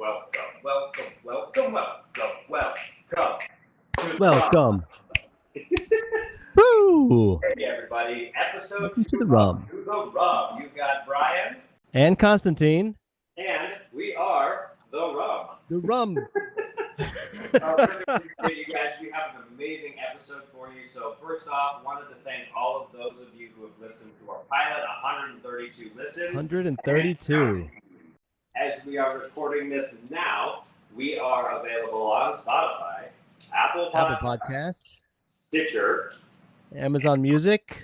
Welcome. Woo! Hey everybody, episode Welcome 2 to the Rum. To the Rum. You've got Brian. And Constantine. And we are the Rum. The Rum. Really appreciate you guys. We have an amazing episode for you. So first off, wanted to thank all of those of you who have listened to our pilot, 132 listens. 132. As we are recording this now, we are available on Spotify, Apple Podcast, Stitcher, Amazon Music,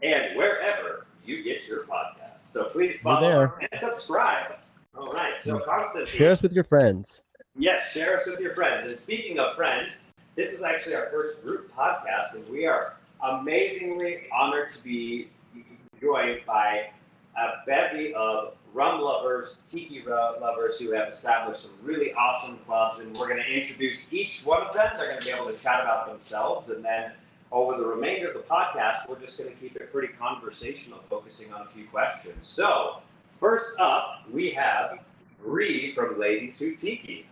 and wherever you get your podcasts. So please follow and subscribe. All right. So Constantine, share us with your friends. Yes, share us with your friends. And speaking of friends, this is actually our first group podcast, and we are amazingly honored to be joined by a bevy of rum lovers, tiki lovers who have established some really awesome clubs, and we're going to introduce each one of them. They're going to be able to chat about themselves, and then over the remainder of the podcast, we're just going to keep it pretty conversational, focusing on a few questions. So, first up, we have Bree from Ladies Who Tiki.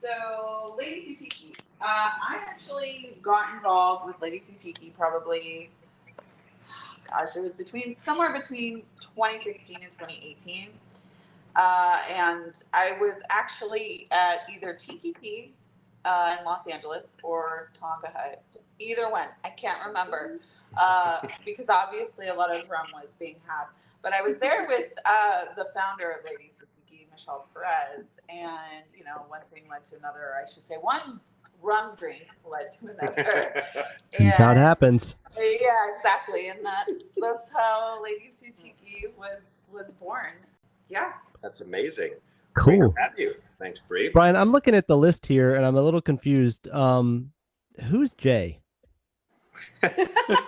So, Ladies Who Tiki. I actually got involved with Ladies Who Tiki probably, it was somewhere between 2016 and 2018. And I was actually at either Tiki Tea in Los Angeles or Tonga Hut. Either one. I can't remember because obviously a lot of rum was being had. But I was there with the founder of Ladies Who Tiki, Michelle Perez, and one thing led to another. I should say one rum drink led to another. That's how it happens. Yeah, exactly, and that's how Ladies Who Tiki was born. Yeah, that's amazing. Cool. Great to have you. Thanks, Bree. Brian, I'm looking at the list here, and I'm a little confused. Who's Jay?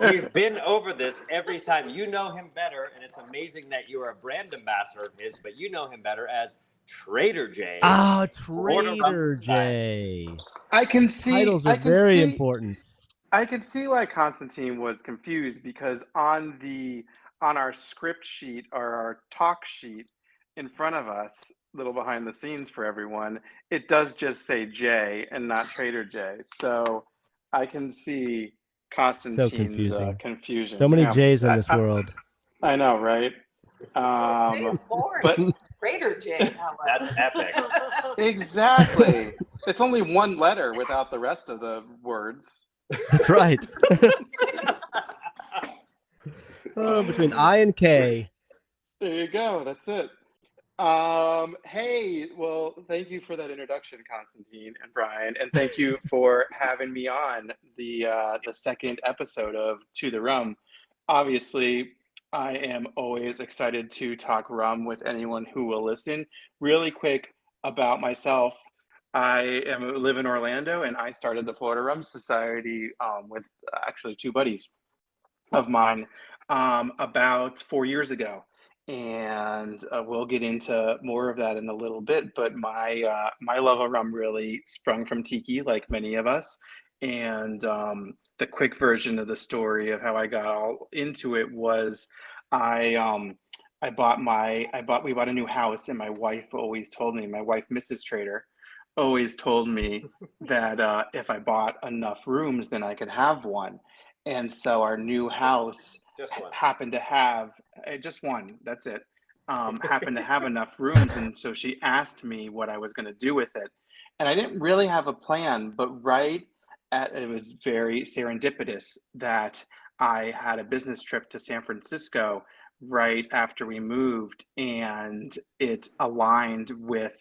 We've been over this every time. You know him better, and it's amazing that you are a brand ambassador of his, but you know him better as Trader J. Ah, Trader J. I can see titles are very important. I can see why Constantine was confused, because on our script sheet or our talk sheet in front of us, little behind the scenes for everyone, it does just say J and not Trader J. So I can see Constantine's confusion. So many J's in this world. I know, right? But Trader J. That's epic. Exactly. It's only one letter without the rest of the words. That's right. Between I and K. There you go. That's it. Hey, well, thank you for that introduction, Constantine and Brian, and thank you for having me on the second episode of To the Rum. Obviously, I am always excited to talk rum with anyone who will listen. Really quick about myself. I live in Orlando, and I started the Florida Rum Society with actually two buddies of mine about 4 years ago. And we'll get into more of that in a little bit. But my love of rum really sprung from tiki, like many of us. And the quick version of the story of how I got all into it was we bought a new house, and my wife, Mrs. Trader, always told me that if I bought enough rooms, then I could have one. And so our new house happened to have just one. That's it. Happened to have enough rooms, and so she asked me what I was going to do with it, and I didn't really have a plan. But it was very serendipitous that I had a business trip to San Francisco right after we moved, and it aligned with.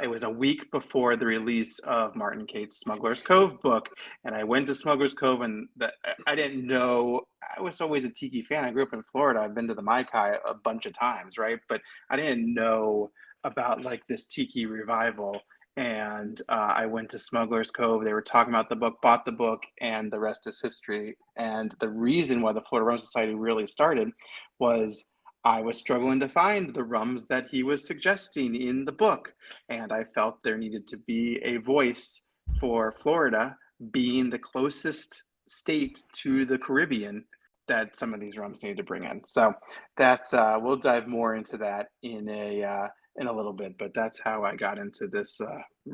It was a week before the release of Martin Cate's Smuggler's Cove book, and I went to Smuggler's Cove, and I didn't know. I was always a tiki fan. I grew up in Florida. I've been to the Maikai a bunch of times, right? But I didn't know about like this tiki revival. And I went to Smuggler's Cove. They were talking about the book, bought the book, and the rest is history. And the reason why the Florida Rum Society really started was I was struggling to find the rums that he was suggesting in the book. And I felt there needed to be a voice for Florida being the closest state to the Caribbean that some of these rums need to bring in. So that's we'll dive more into that in in a little bit, but that's how I got into this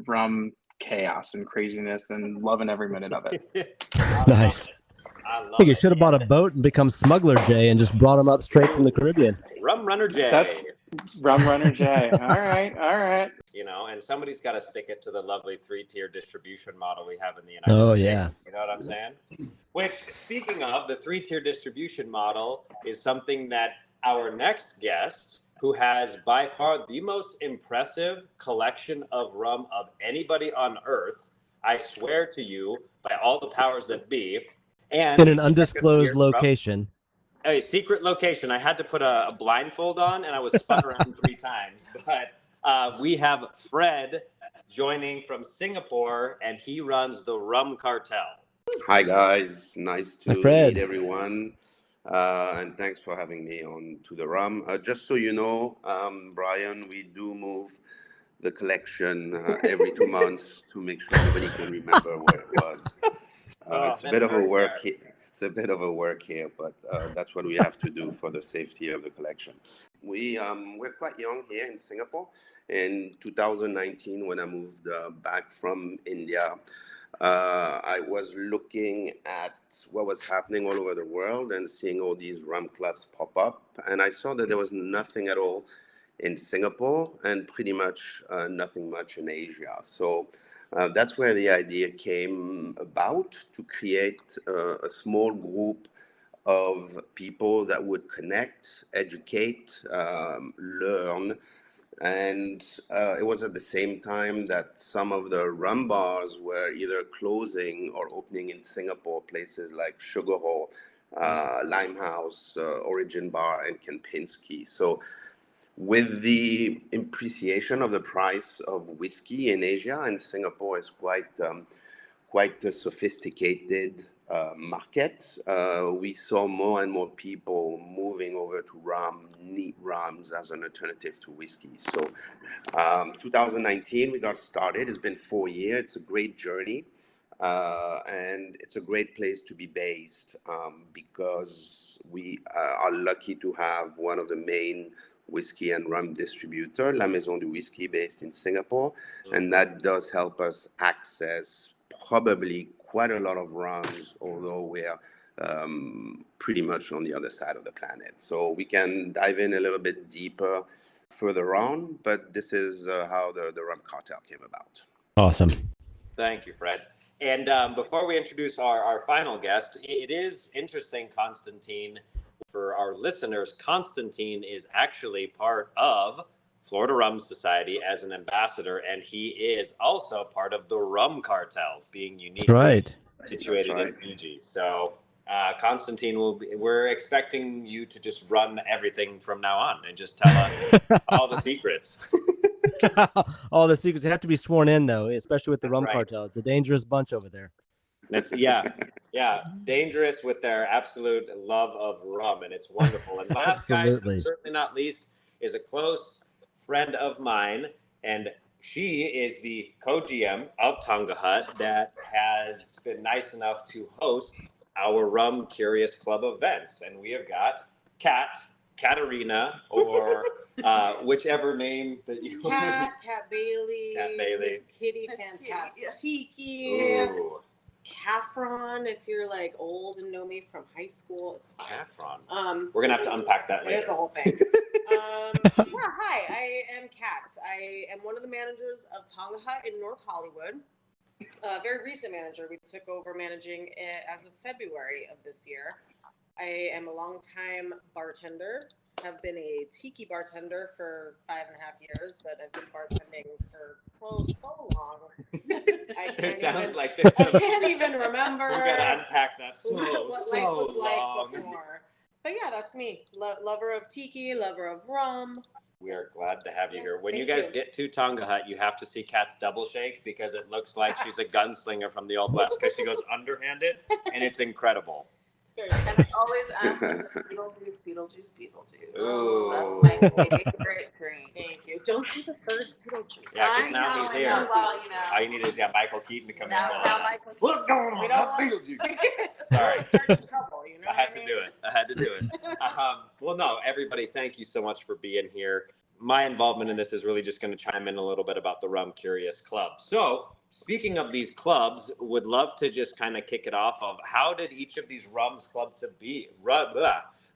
rum chaos and craziness and loving every minute of it. Nice. I I love think you it. should have bought a boat and become Smuggler Jay and just brought him up straight from the Caribbean. Rum Runner J. That's Rum Runner J. All right. You know, and somebody's got to stick it to the lovely 3-tier distribution model we have in the United Oh, States. yeah. You know what I'm saying? Which, speaking of, the 3-tier distribution model is something that our next guest, who has by far the most impressive collection of rum of anybody on earth, I swear to you, by all the powers that be, and In an undisclosed location. A secret location. I had to put a blindfold on, and I was spun around 3 times. But we have Fred joining from Singapore, and he runs the Rum Cartel. Hi guys, nice Hi, to Fred. meet everyone, and thanks for having me on to the Rum. Just so you know, Brian, we do move the collection every 2 months to make sure nobody can remember where it was. It's a bit of a work. It's a bit of a work here, but that's what we have to do for the safety of the collection. We're quite young here in Singapore. In 2019, when I moved back from India, I was looking at what was happening all over the world and seeing all these rum clubs pop up, and I saw that there was nothing at all in Singapore and pretty much nothing much in Asia. So that's where the idea came about, to create a small group of people that would connect, educate, learn. And it was at the same time that some of the rum bars were either closing or opening in Singapore, places like Sugar Hole, Limehouse, Origin Bar, and Kempinski. So with the appreciation of the price of whiskey in Asia, and Singapore is quite a sophisticated market, we saw more and more people moving over to rum, neat rums as an alternative to whiskey. So 2019, we got started. It's been 4 years. It's a great journey. And it's a great place to be based because we are lucky to have one of the main whiskey and rum distributor, La Maison du Whisky, based in Singapore, and that does help us access probably quite a lot of rums, although we're pretty much on the other side of the planet. So we can dive in a little bit deeper further on, but this is how the Rum Cartel came about. Awesome. Thank you, Fred. And before we introduce our final guest, it is interesting, Constantine, for our listeners, Constantine is actually part of Florida Rum Society as an ambassador, and he is also part of the Rum Cartel, being uniquely situated in Fiji. So, Constantine, we're expecting you to just run everything from now on and just tell us all the secrets. All the secrets have to be sworn in, though, especially with the Rum Cartel. It's a dangerous bunch over there. That's dangerous with their absolute love of rum, and it's wonderful. And last, guys, but certainly not least, is a close friend of mine, and she is the co-GM of Tonga Hut that has been nice enough to host our Rum Curious Club events. And we have got Katarina, or whichever name that you want. Cat Bailey. Miss Kitty Fantastic. Caffron, if you're like old and know me from high school. It's Caffron. We're gonna have to unpack that later. It's a whole thing. Hi, I am Kat. I am one of the managers of Tonga Hut in North Hollywood. Very recent manager. We took over managing it as of February of this year. I am a longtime bartender. Have been a tiki bartender for 5.5 years, but I've been bartending for so long. I can't even remember. We gotta unpack that what life was like before. But yeah, that's me. Lover of tiki, lover of rum. We are glad to have you here. When you guys get to Tonga Hut, you have to see Kat's double shake, because it looks like she's a gunslinger from the Old West, because she goes underhanded, and it's incredible. And I always ask for Beetlejuice. Ooh. That's my favorite drink. Thank you. Don't say the third Beetlejuice. Yeah, because now he's here. Well, all you need is Michael Keaton to come now in. What's going on? Beetlejuice. Sorry. Trouble, you know I had to do it. Well, no, everybody, thank you so much for being here. my involvement in this is really just going to chime in a little bit about the Rum Curious Club. So speaking of these clubs, would love to just kind of kick it off of how did each of these rums club to be?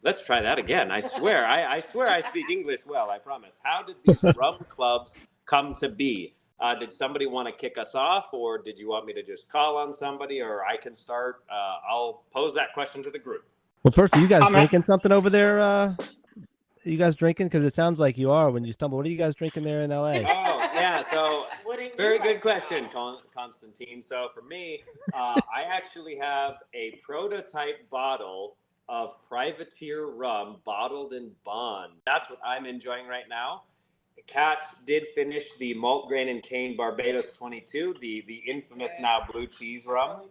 Let's try that again. I swear, I swear I speak English well, I promise. How did these rum clubs come to be? Did somebody want to kick us off, or did you want me to just call on somebody, or I can start? I'll pose that question to the group. Well, first, are you guys drinking something over there? You guys drinking? Because it sounds like you are when you stumble. What are you guys drinking there in LA? Oh, yeah. So very good question, Constantine. So for me, I actually have a prototype bottle of Privateer rum bottled in bond. That's what I'm enjoying right now. Kat did finish the malt grain and cane Barbados 22, the infamous now blue cheese rum.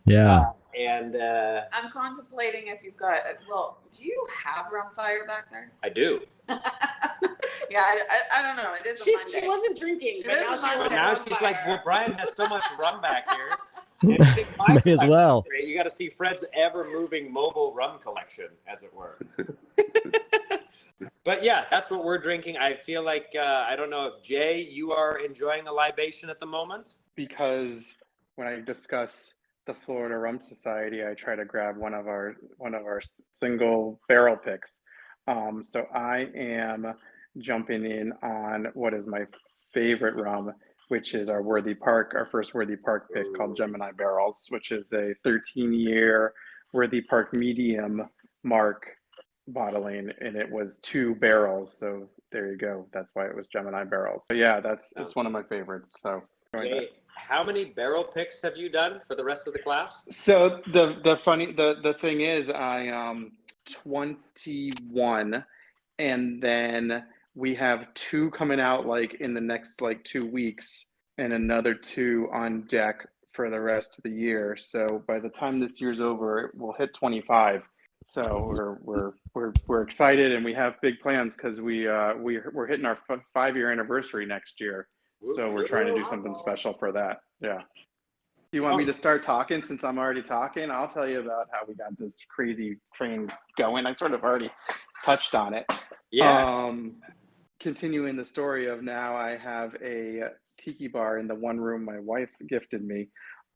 Yeah. And I'm contemplating if you've got. Well, do you have rum fire back there? I do. Yeah, I don't know. It is a Monday. She wasn't drinking, But now she's like, well, Brian has so much rum back here. May as well. You got to see Fred's ever-moving mobile rum collection, as it were. But yeah, that's what we're drinking. I feel like, I don't know if Jay, you are enjoying a libation at the moment? Because when I discuss the Florida Rum Society, I try to grab one of our single barrel picks. So I am jumping in on what is my favorite rum, which is our first Worthy Park pick called Gemini Barrels, which is a 13-year Worthy Park medium mark bottling, and it was 2 barrels. So there you go. That's why it was Gemini Barrels. So yeah, it's one of my favorites. So Jay, how many barrel picks have you done for the rest of the class? So the thing is, I 21, and then we have 2 coming out like in the next like 2 weeks, and another 2 on deck for the rest of the year. So by the time this year's over, we'll hit 25. So we're excited, and we have big plans because we're hitting our 5-year anniversary next year. So we're trying to do something special for that. Yeah. Do you want me to start talking since I'm already talking? I'll tell you about how we got this crazy train going. I sort of already touched on it. Yeah. Continuing the story of now, I have a tiki bar in the one room my wife gifted me,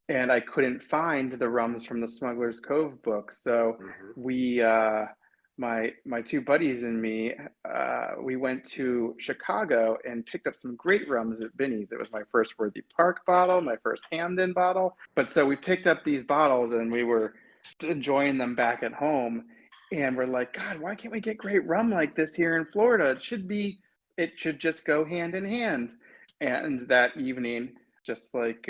and I couldn't find the rums from the Smuggler's Cove book. So we, my 2 buddies and me, we went to Chicago and picked up some great rums at Binny's. It was my first Worthy Park bottle, my first Hamden bottle. But so we picked up these bottles and we were enjoying them back at home. And we're like, God, why can't we get great rum like this here in Florida? It should just go hand in hand. And that evening, just like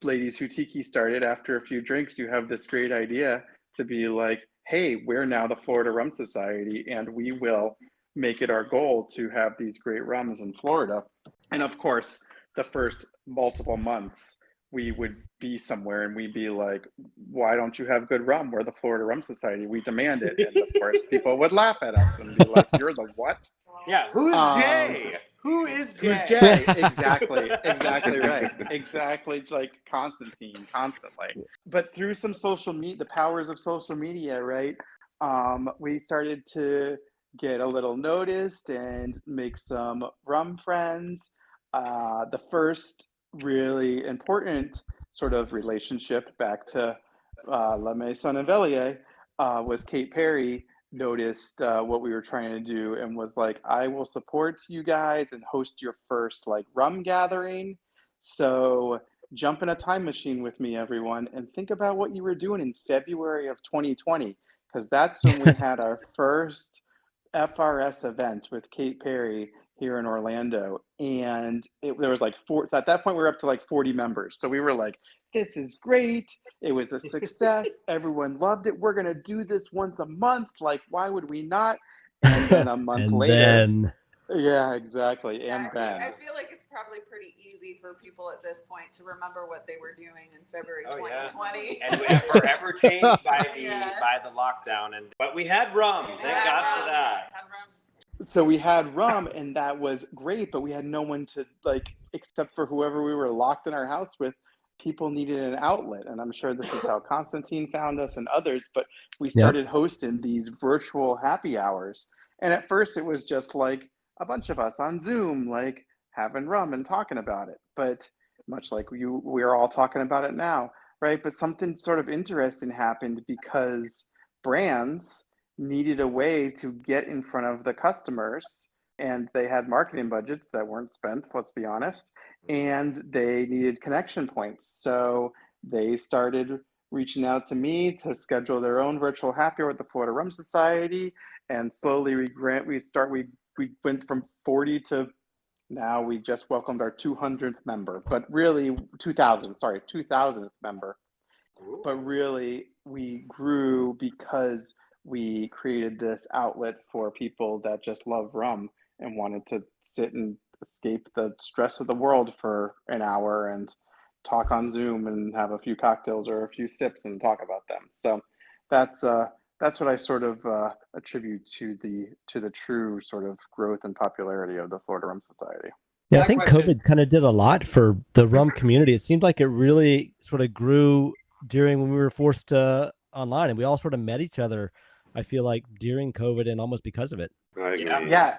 Ladies Who Tiki started, after a few drinks, you have this great idea to be like, hey, we're now the Florida Rum Society, and we will make it our goal to have these great rums in Florida. And of course, the first multiple months, we would be somewhere and we'd be like, why don't you have good rum? We're the Florida Rum Society. We demand it. And of course, people would laugh at us and be like, you're the what? Yeah, who's Jay? Who is Jay? Who's Jay? Exactly right. Exactly like Constantine, constantly. But through some social media, the powers of social media, right? We started to get a little noticed and make some rum friends. The first really important sort of relationship back to La Maison and Vellier was Kate Perry noticed what we were trying to do and was like, I will support you guys and host your first like rum gathering. So jump in a time machine with me, everyone, and think about what you were doing in February of 2020, because that's when we had our first FRS event with Kate Perry here in Orlando. And there was like at that point we were up to like 40 members. So we were like, this is great. It was a success. Everyone loved it. We're going to do this once a month. Like, why would we not? And then a month later. Yeah, exactly. And then. I feel like it's probably pretty easy for people at this point to remember what they were doing in February 2020. Yeah. And forever changed by the lockdown. But we had rum. Thank God for that. So we had rum, and that was great, but we had no one to like, except for whoever we were locked in our house with. People needed an outlet, and I'm sure this is how Constantine found us and others, but we started hosting these virtual happy hours, And at first it was just like a bunch of us on Zoom, like having rum and talking about it. But much like we're all talking about it now, right? But something sort of interesting happened because brands needed a way to get in front of the customers, and they had marketing budgets that weren't spent, let's be honest, and they needed connection points. So they started reaching out to me to schedule their own virtual happy hour with the Florida Rum Society, and slowly we went from 40 to now we just welcomed our 200th member, but really 2000th member. But really we grew because we created this outlet for people that just love rum and wanted to sit and escape the stress of the world for an hour and talk on Zoom and have a few cocktails or a few sips and talk about them. So that's what I sort of attribute to the true sort of growth and popularity of the Florida Rum Society. Yeah, I think COVID kind of did a lot for the rum community. It seemed like it really sort of grew during when we were forced online, and we all sort of met each other, I feel like, during COVID and almost because of it. I agree. Yeah.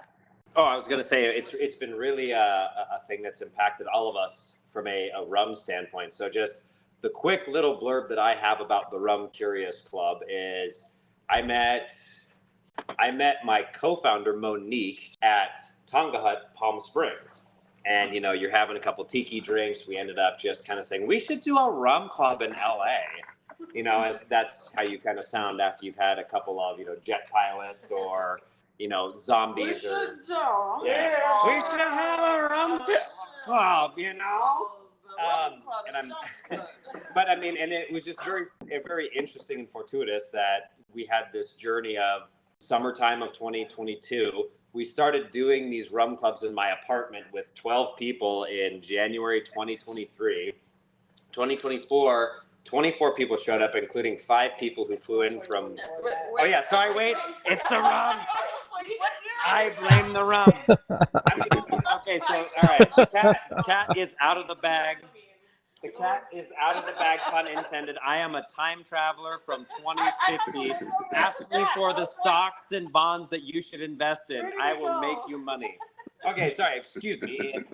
Oh, I was going to say it's been really a thing that's impacted all of us from a rum standpoint. So just the quick little blurb that I have about the Rum Curious Club is I met my co-founder Monique at Tonga Hut, Palm Springs. And, you're having a couple tiki drinks. We ended up just kind of saying, we should do a rum club in LA. As that's how you kind of sound after you've had a couple of, jet pilots or, zombies. We should do. Yeah. We should have a rum club, But I mean, and it was just very interesting and fortuitous that we had this journey of summertime of 2022. We started doing these rum clubs in my apartment with 12 people in January 2023. 2024, 24 people showed up, including 5 people who flew in from... Oh, yeah, sorry, wait. It's the rum. I blame the rum. Okay, so, all right. Cat is out of the bag. The cat is out of the bag, pun intended. I am a time traveler from 2050. Ask me for the stocks and bonds that you should invest in. I will make you money. Okay, sorry, excuse me. In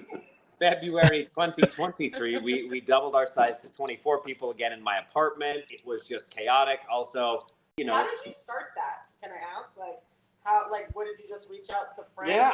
February 2023, we doubled our size to 24 people again in my apartment. It was just chaotic. Also, How did you start that? Can I ask? What did you just reach out to friends? Yeah,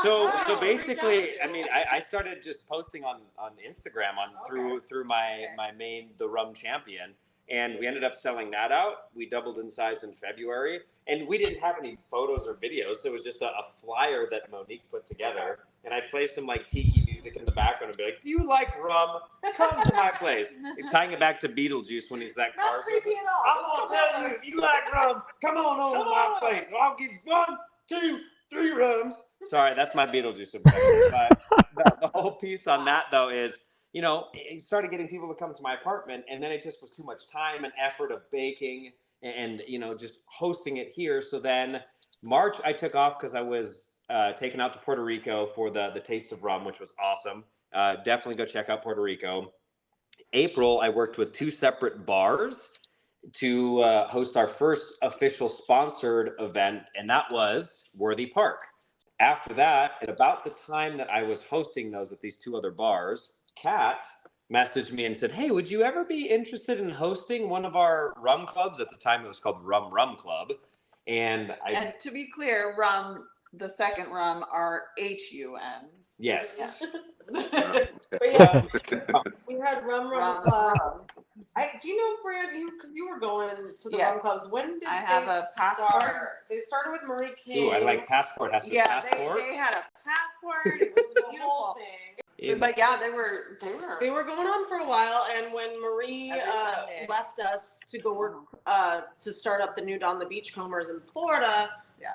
so basically, I mean, I started just posting on Instagram through my main, the Rum Champion, and we ended up selling that out. We doubled in size in February, and we didn't have any photos or videos, so it was just a flyer that Monique put together, and I'd play some tiki music in the background and be like, "Do you like rum? Come to my place." It's tying it back to Beetlejuice when he's that car. Not creepy at all. I'm gonna tell you, if you like rum, come on over to my place. I'll give you 1, 2, 3 rums. Sorry, that's my Beetlejuice impression. But the whole piece on that though is, it started getting people to come to my apartment, and then it just was too much time and effort of baking and just hosting it here. So then March I took off because I was taken out to Puerto Rico for the Taste of Rum, which was awesome. Definitely go check out Puerto Rico. April, I worked with 2 separate bars to host our first official sponsored event, and that was Worthy Park. After that, at about the time that I was hosting those at these 2 other bars, Kat messaged me and said, "Hey, would you ever be interested in hosting one of our rum clubs?" At the time, it was called Rum Club. And to be clear, rum, the second rum, are HUM. Yes. But yeah, we had Rum Club. Do you know, Brad, because you were going to the Rum Clubs, when did I have a passport? They started with Marie King. Ooh, I like passport. Has to be passport. They had a passport. It was a beautiful thing. But yeah, they were going on for a while, and when Marie left us to go work to start up the new Don the Beachcombers in Florida,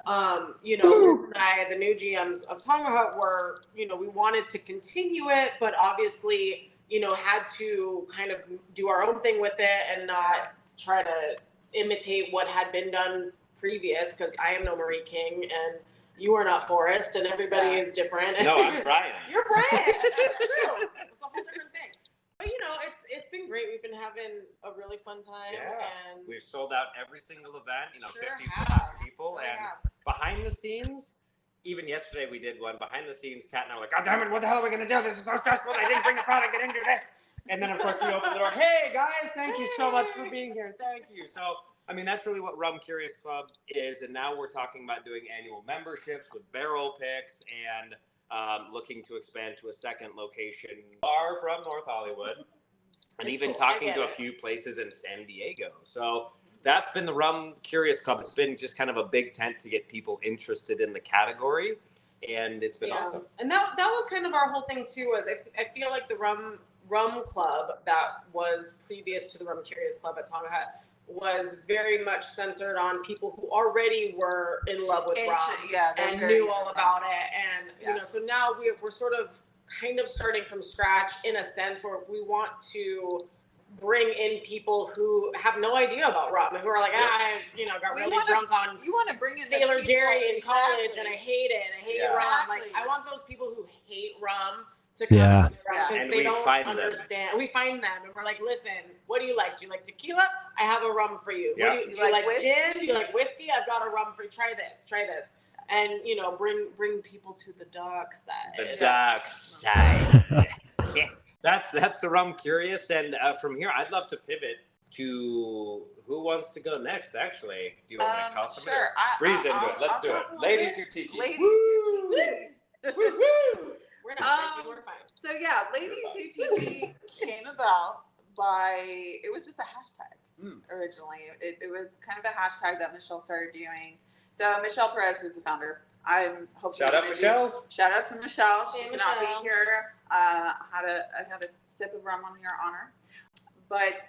Luke and I, the new GMs of Tonga Hut, were, we wanted to continue it, but obviously, had to kind of do our own thing with it and not try to imitate what had been done previous, because I am no Marie King and you are not Forrest, and everybody is different. No, I'm Brian. You're Brian. That's true. It's a whole different thing. But it's been great. We've been having a really fun time. Yeah. And we've sold out every single event. 50 have. plus people, and behind the scenes, even yesterday we did one behind the scenes. Kat and I were like, God damn it, what the hell are we gonna do? This is so stressful. I didn't bring the product. I didn't do this. And then of course we opened the door. Hey guys, thank you so much for being here. Thank you. So I mean that's really what Rum Curious Club is. And now we're talking about doing annual memberships with barrel picks and looking to expand to a second location far from North Hollywood. And even talking to a few places in San Diego. So that's been the Rum Curious Club. It's been just kind of a big tent to get people interested in the category, and it's been awesome. And that was kind of our whole thing too. Was I feel like the Rum Club that was previous to the Rum Curious Club at Tonga Hut was very much centered on people who already were in love with rum and knew all about it. And you know, so now we're sort of kind of starting from scratch in a sense where we want to bring in people who have no idea about rum and who are like, I got really drunk on you want to bring in Sailor Jerry in college and I hate it. I hate rum. Like I want those people who hate rum to come to the rum because they don't understand. And we find them and we're like, listen, what do you like? Do you like tequila? I have a rum for you. Yeah. Do you like gin? Do you like whiskey? I've got a rum for you. Try this. And bring people to the dark side. The dark side. That's the Rum Curious, and from here, I'd love to pivot to who wants to go next. Actually, do you want me to call somebody? Sure. Breeze into it. Let's do it. Ladies Who Tiki. Ladies Who Tiki. We're not drinking. We're fine. So yeah, Ladies Who Tiki came about by, it was just a hashtag originally. It was kind of a hashtag that Michelle started doing. So Michelle Perez, who's the founder. Shout out Michelle. Shout out to Michelle. She cannot Michelle. be here. I had a sip of rum on your honor. But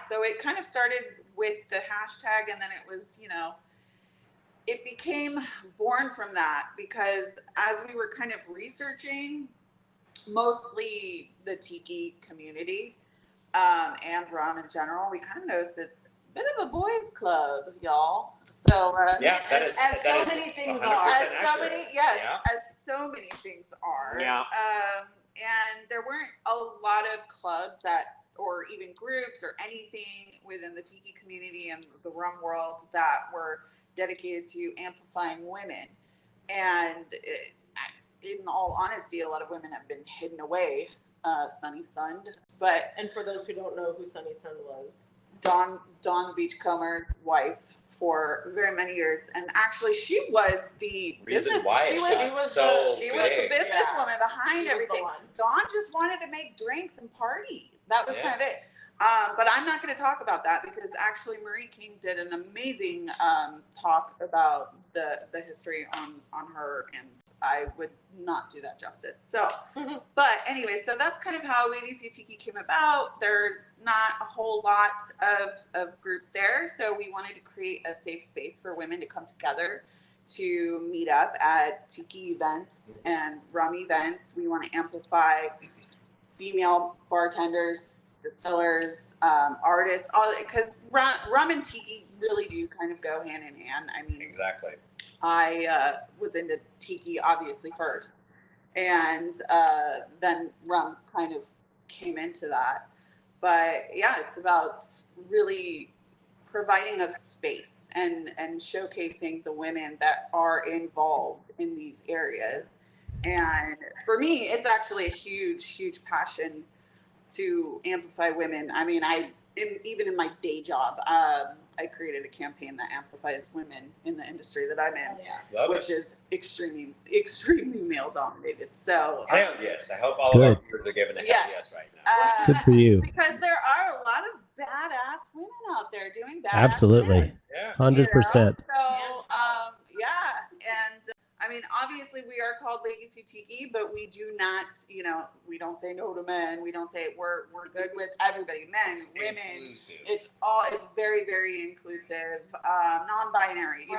so it kind of started with the hashtag, and then it was, it became born from that because as we were kind of researching mostly the tiki community and rum in general, we kind of noticed it's a bit of a boys' club, y'all. So as so many things are. As so many things are. Yeah. And there weren't a lot of clubs or even groups or anything within the tiki community and the rum world that were dedicated to amplifying women. And in all honesty, a lot of women have been hidden away, Sunny Sunned. And for those who don't know who Sunny Sun was, Dawn the Beachcomber wife for very many years, and actually she was the business. She was the businesswoman behind everything. Dawn just wanted to make drinks and party. That was kind of it. But I'm not going to talk about that because actually Marie King did an amazing talk about the history on her, and I would not do that justice. So, but anyway, so that's kind of how Ladies Who Tiki came about. There's not a whole lot of groups there, so we wanted to create a safe space for women to come together to meet up at tiki events and rum events. We want to amplify female bartenders, distillers, artists, all because rum and tiki really do kind of go hand in hand. I mean, exactly. I was into tiki obviously first, and then rum kind of came into that. But yeah, it's about really providing a space and showcasing the women that are involved in these areas. And for me, it's actually a huge passion to amplify women. I mean, even in my day job, I created a campaign that amplifies women in the industry that I'm in, which is extremely male dominated. So hell yes, I hope all of our viewers are giving a hell yes right now. Good for you. Because there are a lot of badass women out there doing badass Absolutely. things. Yeah. 100%. So and I mean, obviously we are called Ladies Who Tiki, but we do not, we don't say no to men. We don't say we're good with everybody, men, women. Inclusive. It's very, very inclusive, non-binary. You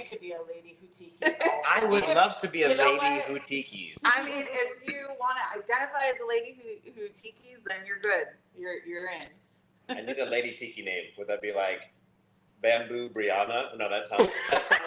could be a lady who tikis also. I would love to be a lady who tikis. I mean, if you want to identify as a lady who tikis, then you're good. You're in. I need a lady tiki name. Would that be like Bamboo Brianna? No, that sounds okay,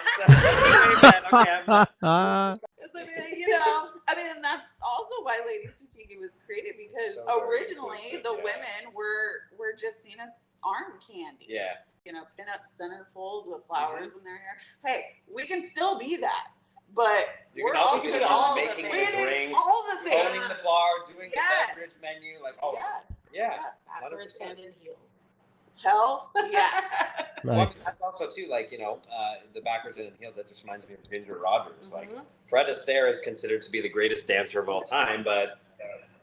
I mean, that's also why Ladies Who Tiki was created, because originally the women were just seen as arm candy. Yeah. You know, pin-up centerfolds with flowers in their hair. Hey, we can still be that. But you can also be the ones making the drinks, all the things. owning the bar, doing the beverage menu, like Backwards 100%. and in heels. Hell, yeah. Well, Nice. that's also too, like, the backwards and in heels. That just reminds me of Ginger Rogers. Like, Fred Astaire is considered to be the greatest dancer of all time, but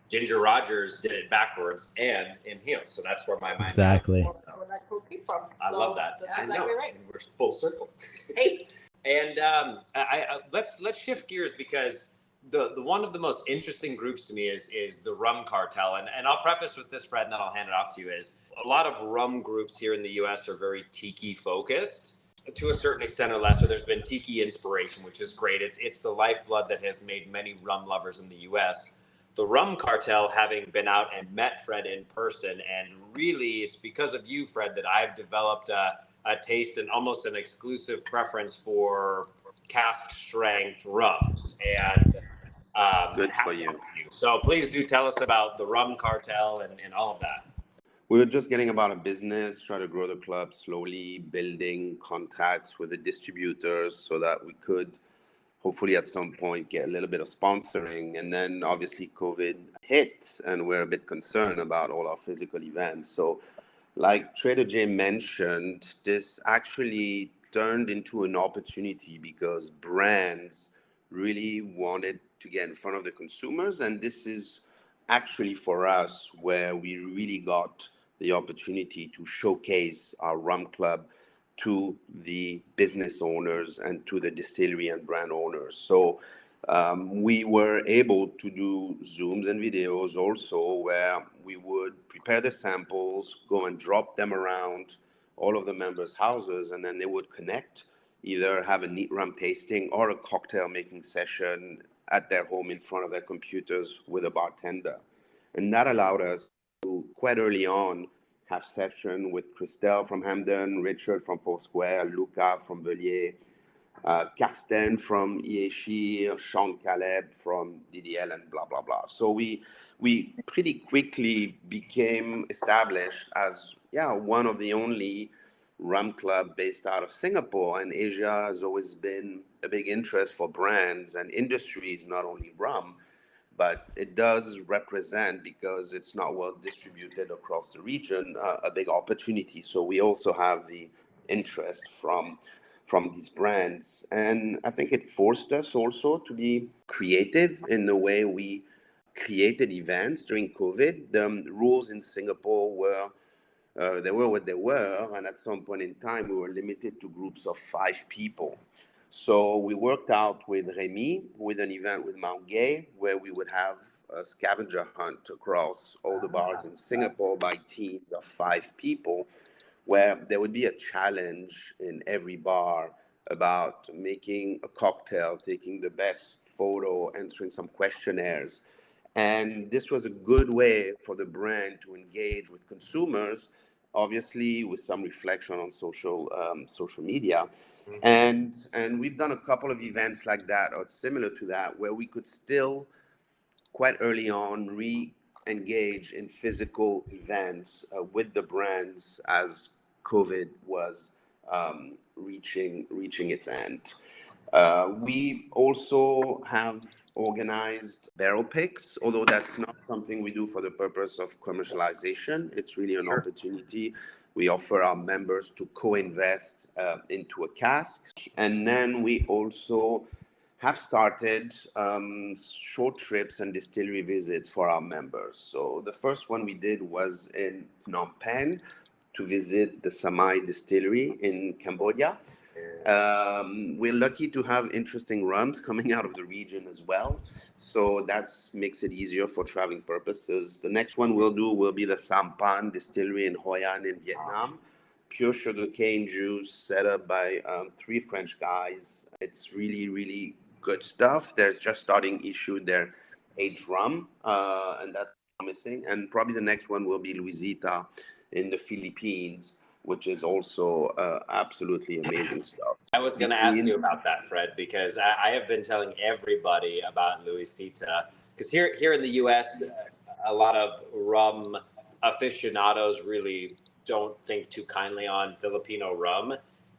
Ginger Rogers did it backwards and in heels. So that's where my mind Exactly. Where that quote came from. I love that. That's I exactly know. right. And we're full circle. Hey. And let's shift gears, because the one of the most interesting groups to me is the Rum Cartel. And I'll preface with this, Fred, and then I'll hand it off to you. Is a lot of rum groups here in the U.S. are very tiki focused to a certain extent or lesser. There's been tiki inspiration, which is great. It's the lifeblood that has made many rum lovers in the U.S. The Rum Cartel, having been out and met Fred in person, and really it's because of you, Fred, that I've developed a taste and almost an exclusive preference for cask strength rums. And Good for you. so please do tell us about the Rum Cartel and all of that. We were just getting about a business, trying to grow the club slowly, building contacts with the distributors so that we could hopefully at some point get a little bit of sponsoring. And then obviously COVID hit, and we're a bit concerned about all our physical events. So like Trader J mentioned, this actually turned into an opportunity because brands really wanted to get in front of the consumers. And this is actually for us where we really got the opportunity to showcase our rum club to the business owners and to the distillery and brand owners. So we were able to do Zooms and videos also where we would prepare the samples, go and drop them around all of the members' houses, and then they would connect, either have a neat rum tasting or a cocktail making session at their home in front of their computers with a bartender. And that allowed us to quite early on have session with Christelle from Hamden, Richard from Foursquare, Luca from Belier, Karsten from Ieshi, Sean Caleb from DDL, and blah, blah, blah. So we pretty quickly became established as, one of the only rum club based out of Singapore. And Asia has always been a big interest for brands and industries, not only rum, but it does represent, because it's not well distributed across the region, a big opportunity. So we also have the interest from these brands. And I think it forced us also to be creative in the way we created events during COVID. The rules in Singapore were, they were what they were. And at some point in time, we were limited to groups of 5 people. So we worked out with Remy with an event with Mount Gay, where we would have a scavenger hunt across all the bars in Singapore by teams of 5 people, where there would be a challenge in every bar about making a cocktail, taking the best photo, answering some questionnaires. And this was a good way for the brand to engage with consumers, obviously with some reflection on social media. And we've done a couple of events like that or similar to that, where we could still quite early on re-engage in physical events with the brands as COVID was reaching its end. We also have organized barrel picks, although that's not something we do for the purpose of commercialization. It's really an opportunity. We offer our members to co-invest into a cask. And then we also have started short trips and distillery visits for our members. So the first one we did was in Phnom Penh to visit the Samai distillery in Cambodia. We're lucky to have interesting rums coming out of the region as well. So that makes it easier for traveling purposes. The next one we'll do will be the Sampan distillery in Hoi An in Vietnam. Pure sugarcane juice set up by 3 French guys. It's really, really good stuff. They're just starting issued their aged rum, and that's promising. And probably the next one will be Luisita in the Philippines, which is also absolutely amazing stuff. I was going to ask you about that, Fred, because I have been telling everybody about Luisita, because here in the U.S., a lot of rum aficionados really don't think too kindly on Filipino rum.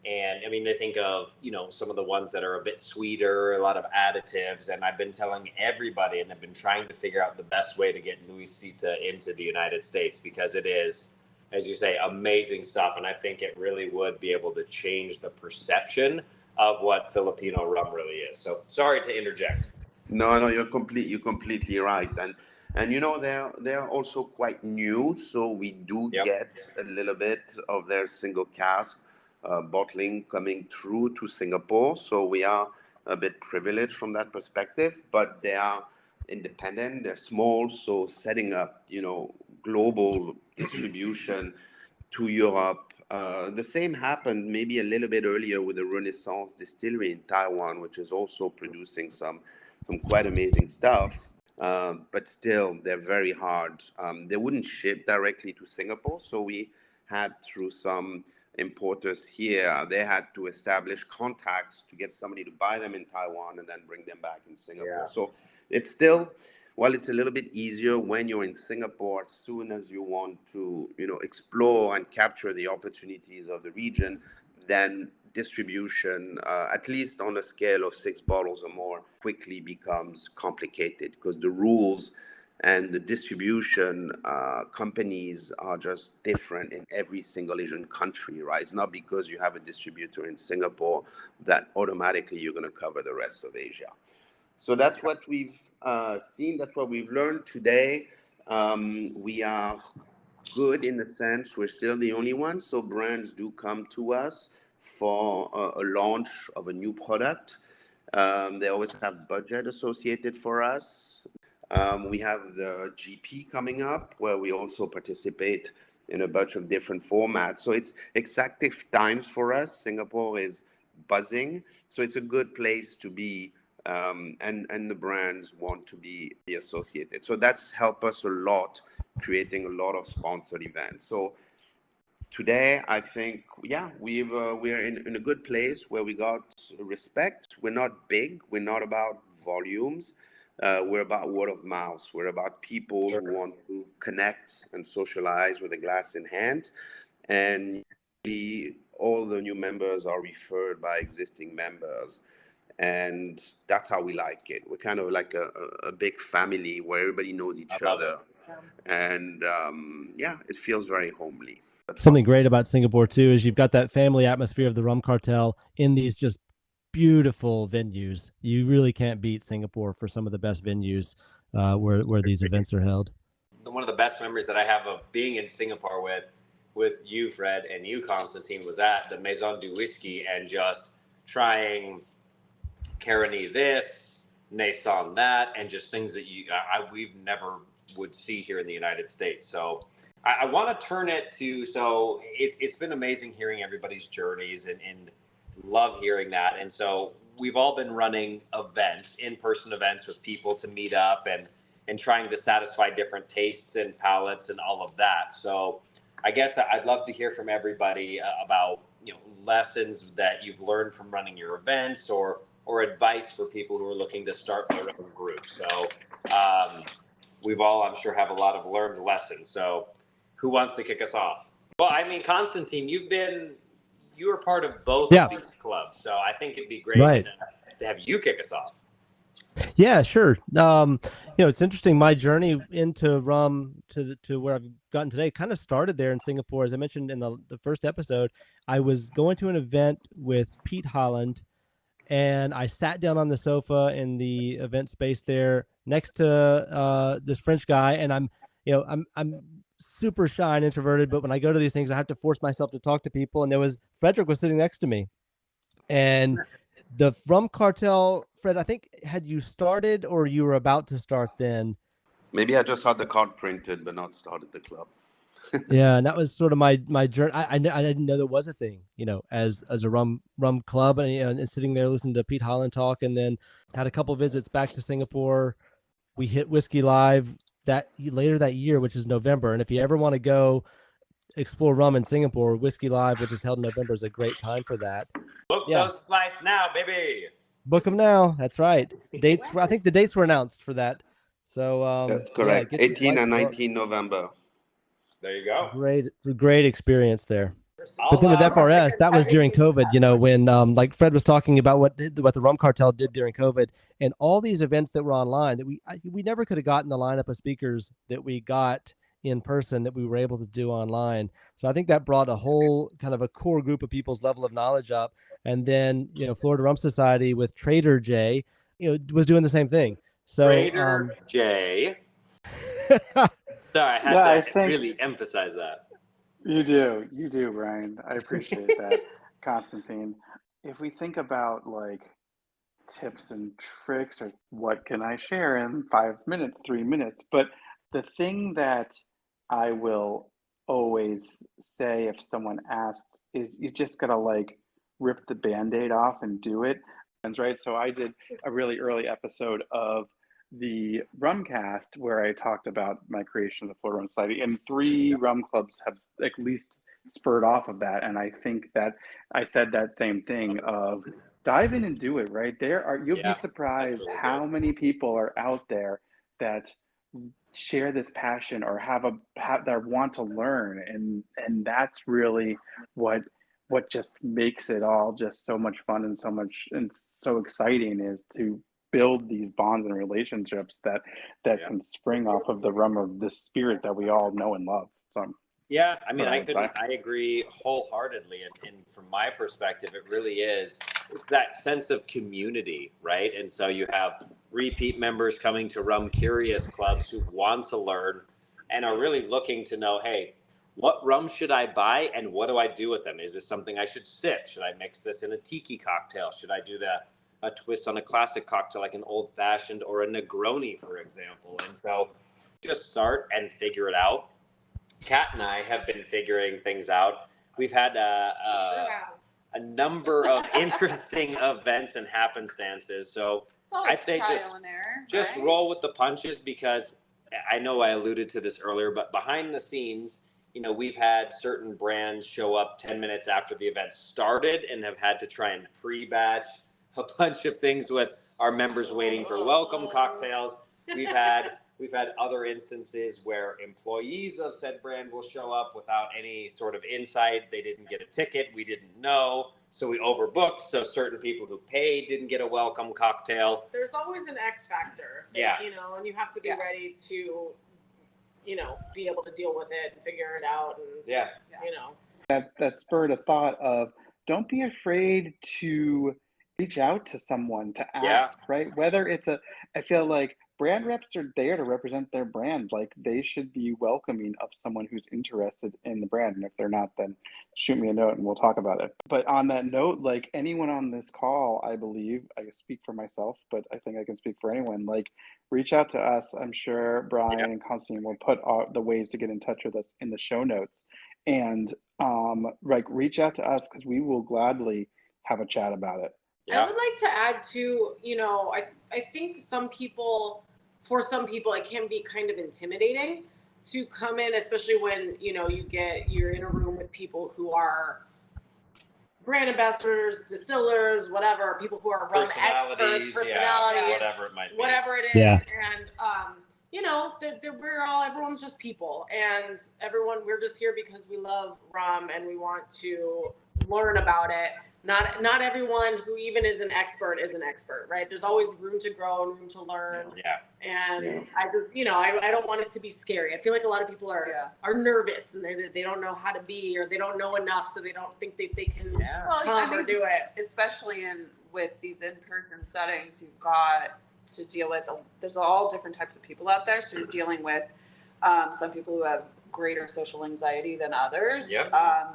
And I mean, they think of, some of the ones that are a bit sweeter, a lot of additives. And I've been telling everybody, and I've been trying to figure out the best way to get Luisita into the United States, because it is, as you say, amazing stuff. And I think it really would be able to change the perception of what Filipino rum really is. So sorry to interject. No, you're completely right. And they're also quite new, so we do Yep. get a little bit of their single cask bottling coming through to Singapore. So we are a bit privileged from that perspective, but they are independent, they're small, so setting up, global distribution to Europe. The same happened maybe a little bit earlier with the Renaissance distillery in Taiwan, which is also producing some quite amazing stuff. But still, they're very hard. They wouldn't ship directly to Singapore, so we had, through some importers here, they had to establish contacts to get somebody to buy them in Taiwan and then bring them back in Singapore. Yeah. So it's still, while it's a little bit easier when you're in Singapore, as soon as you want to, explore and capture the opportunities of the region, then distribution, at least on a scale of 6 bottles or more, quickly becomes complicated, because the rules and the distribution companies are just different in every single Asian country, right? It's not because you have a distributor in Singapore that automatically you're going to cover the rest of Asia. So that's what we've seen. That's what we've learned today. We are good in the sense we're still the only one. So brands do come to us for a launch of a new product. They always have budget associated for us. We have the GP coming up, where we also participate in a bunch of different formats. So it's exactive times for us. Singapore is buzzing. So it's a good place to be. And the brands want to be associated. So that's helped us a lot, creating a lot of sponsored events. So today, I think, we're in a good place where we got respect. We're not big. We're not about volumes. We're about word of mouth. We're about people who want to connect and socialize with a glass in hand. And all the new members are referred by existing members. And that's how we like it. We're kind of like a big family where everybody knows each other. And it feels very homely. Something great about Singapore too is you've got that family atmosphere of the Rum Cartel in these just beautiful venues. You really can't beat Singapore for some of the best venues where these events are held. One of the best memories that I have of being in Singapore with you, Fred, and you, Constantine, was at the Maison du Whiskey and just trying Carigny this, Nason that, and just things that we've never would see here in the United States. So I want to turn it to, so it's been amazing hearing everybody's journeys and love hearing that. And so we've all been running events, in-person events with people to meet up and trying to satisfy different tastes and palates and all of that. So I guess I'd love to hear from everybody about, lessons that you've learned from running your events or advice for people who are looking to start their own group. So we've all, I'm sure, have a lot of learned lessons. So who wants to kick us off? Well, I mean, Constantine, you were part of both of these clubs. So I think it'd be great to have you kick us off. Yeah, sure. It's interesting. My journey into rum to where I've gotten today kind of started there in Singapore. As I mentioned in the first episode, I was going to an event with Pete Holland, and I sat down on the sofa in the event space there next to this French guy, and I'm super shy and introverted, but when I go to these things, I have to force myself to talk to people. And Frederick was sitting next to me, and the Rum Cartel, Fred, I think, had you started or you were about to start then? Maybe I just had the card printed, but not started the club. Yeah, and that was sort of my journey. I didn't know there was a thing, as a rum club, and sitting there listening to Pete Holland talk, and then had a couple visits back to Singapore. We hit Whiskey Live later that year, which is November. And if you ever want to go explore rum in Singapore, Whiskey Live, which is held in November, is a great time for that. Book those flights now, baby. Book them now. That's right. I think the dates were announced for that. So that's correct. yeah, 18 and 19 November. There you go. Great experience there. I'll, But then with uh, FRS, that was during COVID, when like Fred was talking about what the Rum Cartel did during COVID, and all these events that were online that we never could have gotten the lineup of speakers that we got in person that we were able to do online. So I think that brought a whole kind of a core group of people's level of knowledge up. And then, Florida Rum Society with Trader J, was doing the same thing. So Trader J. Sorry, I had I to think really emphasize that. you do, Ryan. I appreciate that, Constantine. If we think about like tips and tricks, or what can I share in 5 minutes, 3 minutes, but the thing that I will always say if someone asks is you just gotta like rip the band-aid off and do it. Right. So I did a really early episode of the Rumcast where I talked about my creation of the Florida Rum Society, and 3 rum clubs have at least spurred off of that. And I think that I said that same thing of dive in and do it, right? You'll be surprised really how many people are out there that share this passion or that want to learn, and that's really what just makes it all just so much fun and so exciting, is to build these bonds and relationships that can spring off of the rum, of this spirit that we all know and love. So yeah, I mean, I agree wholeheartedly, and from my perspective, it really is that sense of community, right? And so you have repeat members coming to Rum Curious Clubs who want to learn and are really looking to know, hey, what rum should I buy and what do I do with them? Is this something I should sip? Should I mix this in a tiki cocktail? Should I do a twist on a classic cocktail like an old fashioned or a Negroni, for example? And so just start and figure it out. Kat and I have been figuring things out. We've had a number of interesting events and happenstances. So I'd say just roll with the punches, because I know I alluded to this earlier, but behind the scenes, we've had certain brands show up 10 minutes after the event started and have had to try and pre-batch a bunch of things with our members waiting for welcome cocktails. We've had other instances where employees of said brand will show up without any sort of insight. They didn't get a ticket. We didn't know. So we overbooked. So certain people who paid didn't get a welcome cocktail. There's always an X factor. That, and you have to be ready to, be able to deal with it and figure it out. And, That spurred a thought of, don't be afraid to reach out to someone to ask, right? Whether it's I feel like brand reps are there to represent their brand. Like, they should be welcoming of someone who's interested in the brand. And if they're not, then shoot me a note and we'll talk about it. But on that note, like, anyone on this call, I believe, I speak for myself, but I think I can speak for anyone, like, reach out to us. I'm sure Brian and Constantine will put the ways to get in touch with us in the show notes. And reach out to us, because we will gladly have a chat about it. I would like to add too, I think for some people, it can be kind of intimidating to come in, especially when, you're in a room with people who are brand ambassadors, distillers, whatever, people who are rum experts, personalities, whatever it might be. Whatever it is. Yeah. And, everyone's just people, and we're just here because we love rum and we want to learn about it. Not everyone who even is an expert, right? There's always room to grow and room to learn. Yeah. And I just, I don't want it to be scary. I feel like a lot of people are nervous and they don't know how to be, or they don't know enough, so they don't think they can come or do it. Especially with these in-person settings, you've got to deal with, there's all different types of people out there. So you're dealing with some people who have greater social anxiety than others. Yep.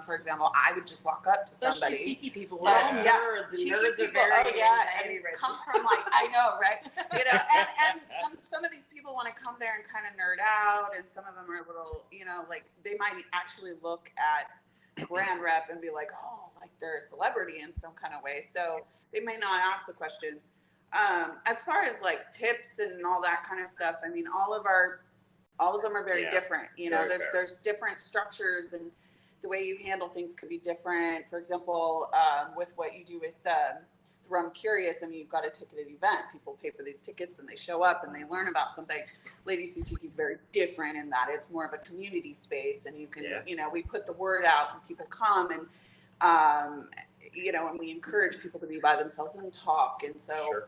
For example, I would just walk up to somebody. Especially tiki people. We're all nerds, and nerds are very anxiety right come from I know, right? And some of these people want to come there and kind of nerd out, and some of them are a little, they might actually look at brand rep and be like, oh, like they're a celebrity in some kind of way. So they may not ask the questions. As far as like tips and all that kind of stuff, I mean, all of them are very different. There's different structures, and the way you handle things could be different. For example, with what you do with the Rum Curious, I mean, you've got a ticketed event. People pay for these tickets and they show up and they learn about something. Ladies Who Tiki is very different in that it's more of a community space, and you can, you know, we put the word out and people come, and you know, and we encourage people to be by themselves and talk. And so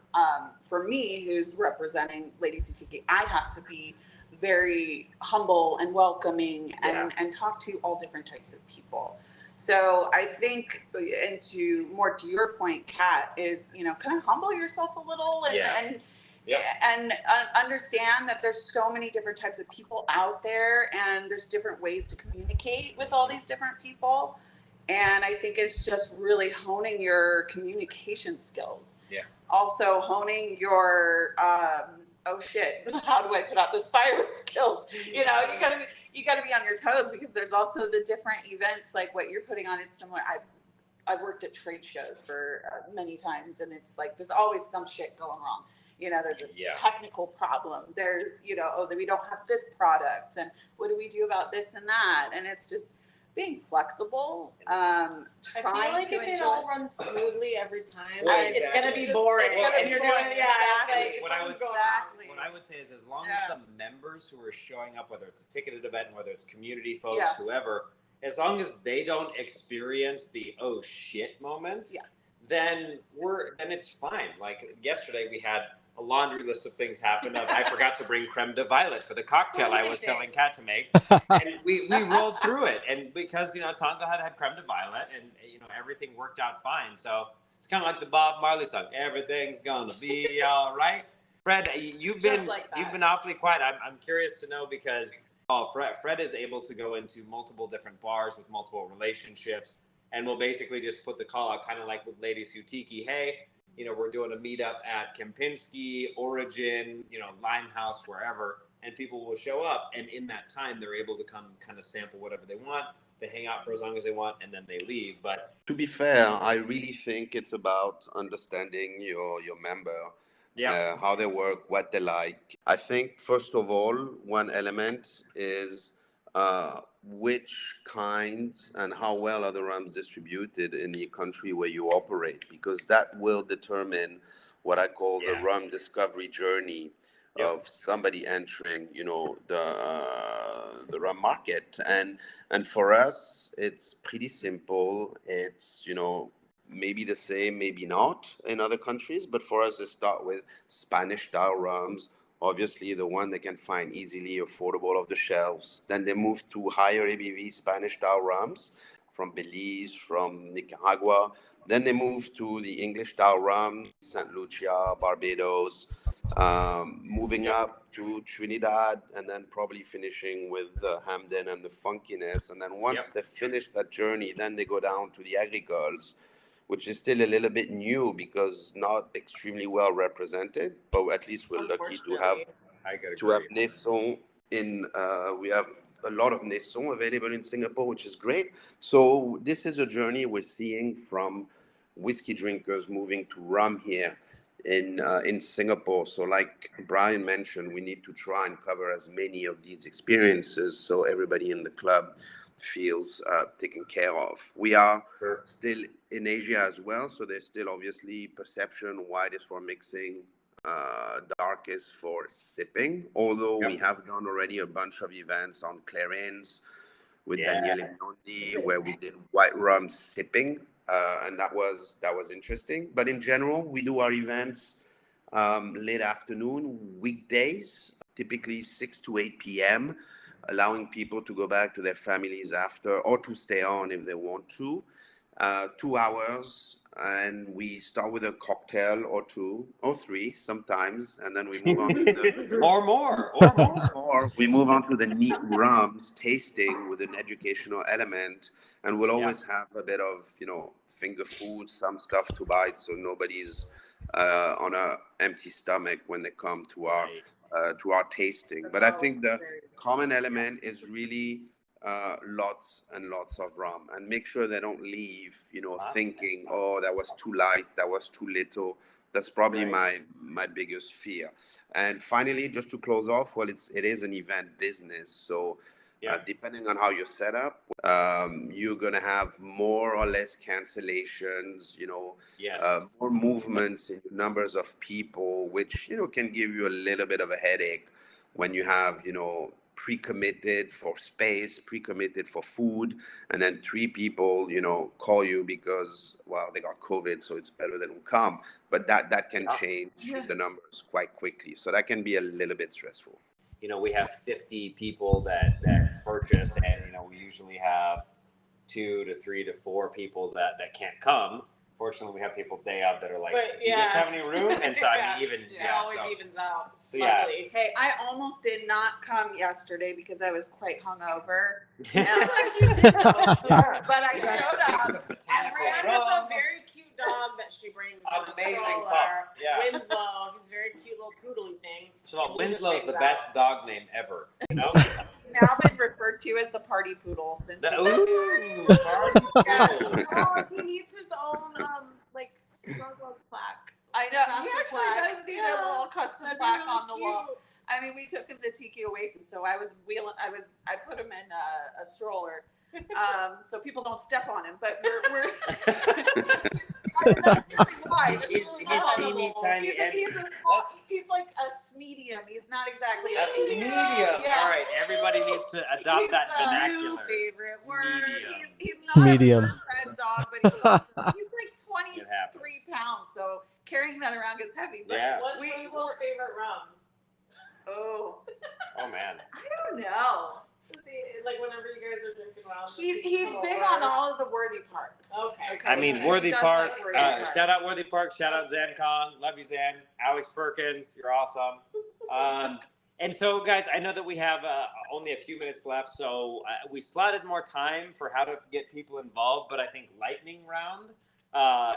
for me, who's representing Ladies Who Tiki, I have to be very humble and welcoming and talk to all different types of people. So I think, and to more to your point, Kat, is, you know, kind of humble yourself a little and understand that there's so many different types of people out there, and there's different ways to communicate with all these different people. And I think it's just really honing your communication skills. Yeah. Also honing your oh shit, how do I put out this fire skills? You know, you gotta be on your toes, because there's also the different events like what you're putting on. It's similar. I've worked at trade shows for many times, and it's like there's always some shit going wrong. You know, there's a technical problem. There's, you know, oh, we don't have this product, and what do we do about this and that? And it's just being flexible. I feel like if it all runs smoothly every time, it's gonna be It's boring. gonna be boring. What I would say is, as long as the members who are showing up, whether it's a ticketed event, whether it's community folks, whoever, as long as they don't experience the oh shit moment, then it's fine. Like yesterday, we had a laundry list of things happen. I forgot to bring creme de violet for the cocktail I was telling Kat to make, and we rolled through it. And because, you know, Tonga had creme de violet, and, you know, everything worked out fine. So it's kind of like the Bob Marley song, "Everything's gonna be all right." Fred, you've been awfully quiet. I'm curious to know, because Fred is able to go into multiple different bars with multiple relationships, and we'll basically just put the call out, kind of like with Ladies Who Tiki. Hey, you know, we're doing a meetup at Kempinski, Origin, you know, Limehouse, wherever, and people will show up. And in that time, they're able to come kind of sample whatever they want. They hang out for as long as they want, and then they leave. But to be fair, I really think it's about understanding your member, how they work, what they like. I think, first of all, one element is which kinds and how well are the rums distributed in the country where you operate, because that will determine what I call the rum discovery journey of somebody entering, you know, the rum market. And for us, it's pretty simple. It's, you know, maybe the same, maybe not in other countries, but for us, they start with Spanish style rums, obviously the one they can find easily affordable off the shelves. Then they move to higher ABV Spanish style rums from Belize, from Nicaragua. Then they move to the English style rum, St. Lucia, Barbados, moving up to Trinidad, and then probably finishing with the Hamden and the funkiness. And then once they finish that journey, then they go down to the agricoles, which is still a little bit new because not extremely well represented, but at least we're lucky to have Naison in. We have a lot of Naison available in Singapore, which is great. So this is a journey we're seeing from whiskey drinkers moving to rum here in Singapore. So like Brian mentioned, we need to try and cover as many of these experiences so everybody in the club feels taken care of. We are still in Asia as well, so there's still obviously perception: white is for mixing, dark is for sipping, although we have done already a bunch of events on Clarins with Daniele Biondi where we did white rum sipping, and that was interesting. But in general, we do our events late afternoon, weekdays, typically 6 to 8 p.m., allowing people to go back to their families after, or to stay on if they want to. 2 hours, and we start with a cocktail or two or three sometimes, and then we move on to the or more, or we move on to the neat rums tasting with an educational element, and we'll always have a bit of, you know, finger food, some stuff to bite, so nobody's on a empty stomach when they come to our tasting. But I think the common element is really lots and lots of rum, and make sure they don't leave, you know, thinking, oh, that was too light, that was too little. That's probably my biggest fear. And finally, just to close off, well, it is an event business, so Yeah. Depending on how you're set up, you're going to have more or less cancellations, Yes. more movements in numbers of people, which, can give you a little bit of a headache when you have, pre-committed for space, pre-committed for food, and then 3 people, call you because, well, they got COVID, so it's better they don't come. But that can change the numbers quite quickly. So that can be a little bit stressful. We have 50 people that purchase, and we usually have 2 to 3 to 4 people that can't come. Fortunately, we have people day of that are like, do you guys have any room? And so I mean, it always evens out. So yeah. Hey, I almost did not come yesterday because I was quite hungover. But I showed up. Brian has a very cute dog that she brings. Amazing pup. Yeah. Winslow. He's a very cute little poodly thing. So Winslow's the best dog name ever. Now been referred to as the party poodle. Since Party poodle. He needs his own plaque. I know. He actually does need a little custom plaque on the wall. I mean, we took him to Tiki Oasis, so I put him in a stroller, so people don't step on him. But we're I mean, that's really why. He's teeny tiny. He's like a medium. He's not exactly a medium. Yeah. All right, everybody needs to adopt that vernacular. Favorite word. Medium. He's not Medium. a fed dog, but he's like 23 pounds. So carrying that around gets heavy. But what's Winslow's favorite rum? Oh man. I don't know. Just like whenever you guys are drinking rum. He's big on all of the Worthy Parks. Okay. I mean, Worthy Park. Shout out Worthy Park. Shout out Zan Kong. Love you, Zan. Alex Perkins. You're awesome. And so, guys, I know that we have only a few minutes left, so we slotted more time for how to get people involved. But I think lightning round.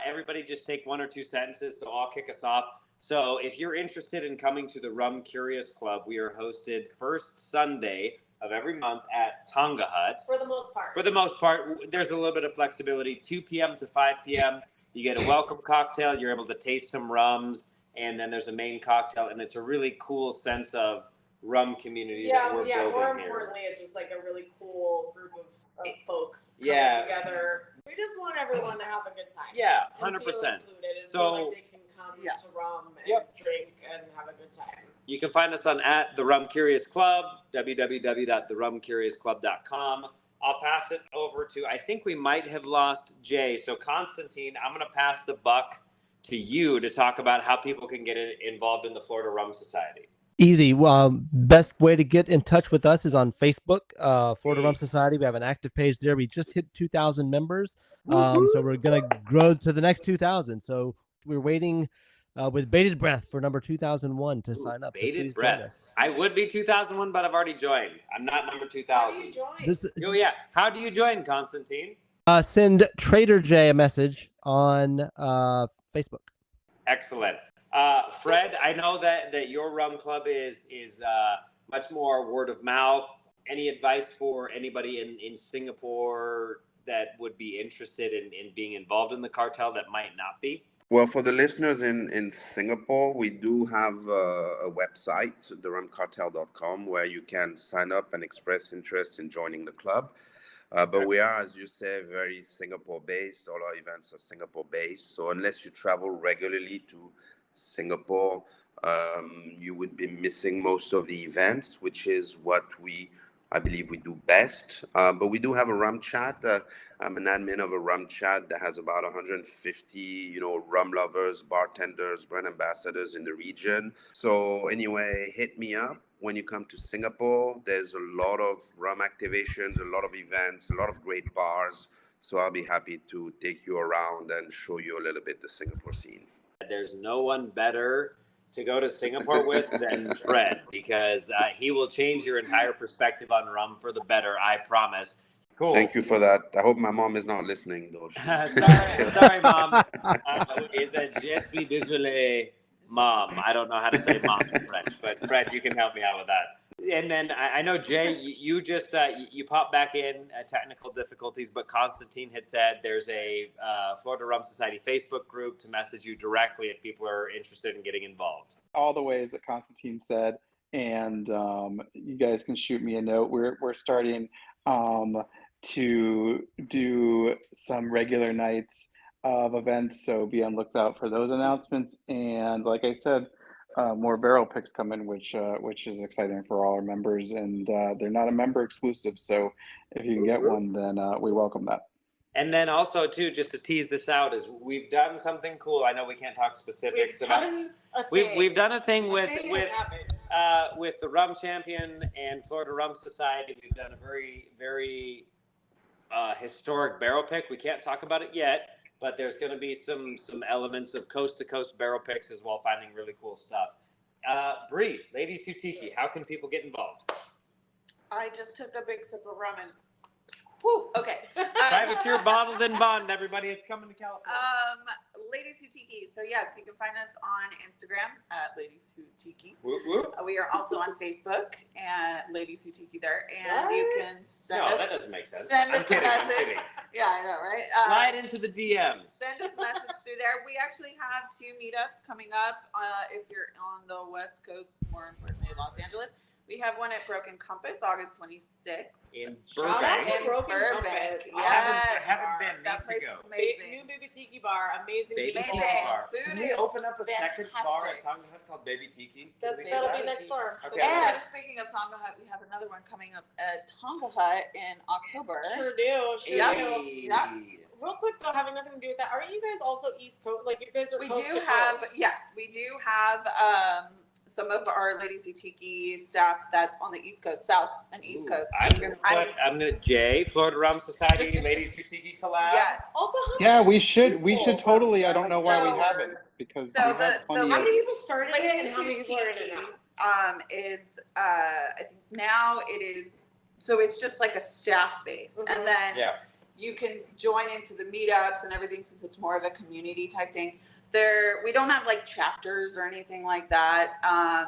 Everybody just take 1 or 2 sentences. So I'll kick us off. So if you're interested in coming to the Rum Curious Club, we are hosted first Sunday of every month at Tonga Hut. For the most part. For the most part, there's a little bit of flexibility. 2 p.m. to 5 p.m. You get a welcome cocktail. You're able to taste some rums, and then there's a main cocktail, and it's a really cool sense of rum community that we're building here. More importantly, it's just like a really cool group of folks coming together. We just want everyone to have a good time. Yeah, 100%. And feel So like they can come to rum and drink and have a good time. You can find us on at the Rum Curious Club, www.therumcuriousclub.com. I'll pass it over to, I think we might have lost Jay. So Constantine, I'm going to pass the buck to you to talk about how people can get involved in the Florida Rum Society. Easy. Best way to get in touch with us is on Facebook, Florida Rum Society. We have an active page there. We just hit 2,000 members. So we're going to grow to the next 2,000. So we're waiting with bated breath for number 2001 to sign up. Bated so breath. I would be 2001, but I've already joined. I'm not number 2000. How do you join? How do you join, Constantine? Send Trader J a message on Facebook. Excellent. Fred, I know that your rum club is much more word of mouth. Any advice for anybody in Singapore that would be interested in being involved in the cartel that might not be? Well, for the listeners in Singapore, we do have a website, therumcartel.com, where you can sign up and express interest in joining the club. But we are, as you say, very Singapore-based. All our events are Singapore-based. So unless you travel regularly to Singapore, you would be missing most of the events, which is what I believe we do best. But we do have a rum chat. I'm an admin of a rum chat that has about 150, rum lovers, bartenders, brand ambassadors in the region. So anyway, hit me up when you come to Singapore. There's a lot of rum activations, a lot of events, a lot of great bars. So I'll be happy to take you around and show you a little bit the Singapore scene. There's no one better to go to Singapore with than Fred, because he will change your entire perspective on rum for the better, I promise. Cool. Thank you for that. I hope my mom is not listening, though. Sorry, Mom. Je suis désolé, Mom. I don't know how to say mom in French, but Fred, you can help me out with that. And then I know, Jay, you just you popped back in technical difficulties, but Constantine had said there's a Florida Rum Society Facebook group to message you directly if people are interested in getting involved. All the ways that Constantine said, and you guys can shoot me a note. We're starting to do some regular nights of events, so be on lookout for those announcements. And like I said, more barrel picks coming, which is exciting for all our members, and they're not a member exclusive. So if you can get one, then we welcome that. And then also too, just to tease this out, is we've done something cool. I know we can't talk specifics about. We've done a thing with the Rum Champion and Florida Rum Society. We've done a very historic barrel pick. We can't talk about it yet, but there's going to be some elements of coast to coast barrel picks as well, finding really cool stuff. Bree, Ladies Who Tiki, how can people get involved? I just took a big sip of rum and whew, okay. Privateer bottled and bond, everybody. It's coming to California. Ladies Who Tiki. So yes, you can find us on Instagram at Ladies Who Tiki. Whoop, whoop. We are also on Facebook at Ladies Who Tiki there, and you can send us. No, that doesn't make sense. Send I'm us kidding. a I'm message. kidding. Yeah, I know, right? Slide into the DMs. Send us a message through there. We actually have 2 meetups coming up. If you're on the West Coast, more importantly, Los Angeles. We have one at Broken Compass, August 26th. In Shout out Burbank. to Broken Burbank. Compass. Yes. I haven't been. That Need place to go. is amazing. New Baby Tiki Bar, amazing. Baby people. Tiki bar. Food Can we is open up a second bar at fantastic. Tonga Hut called Baby Tiki? That'll Can we do be that? next door. Okay. And speaking of Tonga Hut, we have another one coming up at Tonga Hut in October. Sure do. Sure Yep. do. Yep. Real quick though, having nothing to do with that, aren't you guys also East Coast? Like you guys are We coast do to have, coast. yes, we do have some of our Ladies Who Tiki staff that's on the East Coast, South and East Coast. I'm gonna Jay, Florida Rum Society, Ladies Who Tiki collab. Yes. Also, how Yeah, many we should people totally. I don't know why we So- haven't, because So we have the plenty how of. many people started it and Ladies how Who many people are in it Tiki now? is I think now it is, so it's just like a staff base, Mhm. and then Yeah. you can join into the meetups and everything since it's more of a community type thing. We don't have like chapters or anything like that.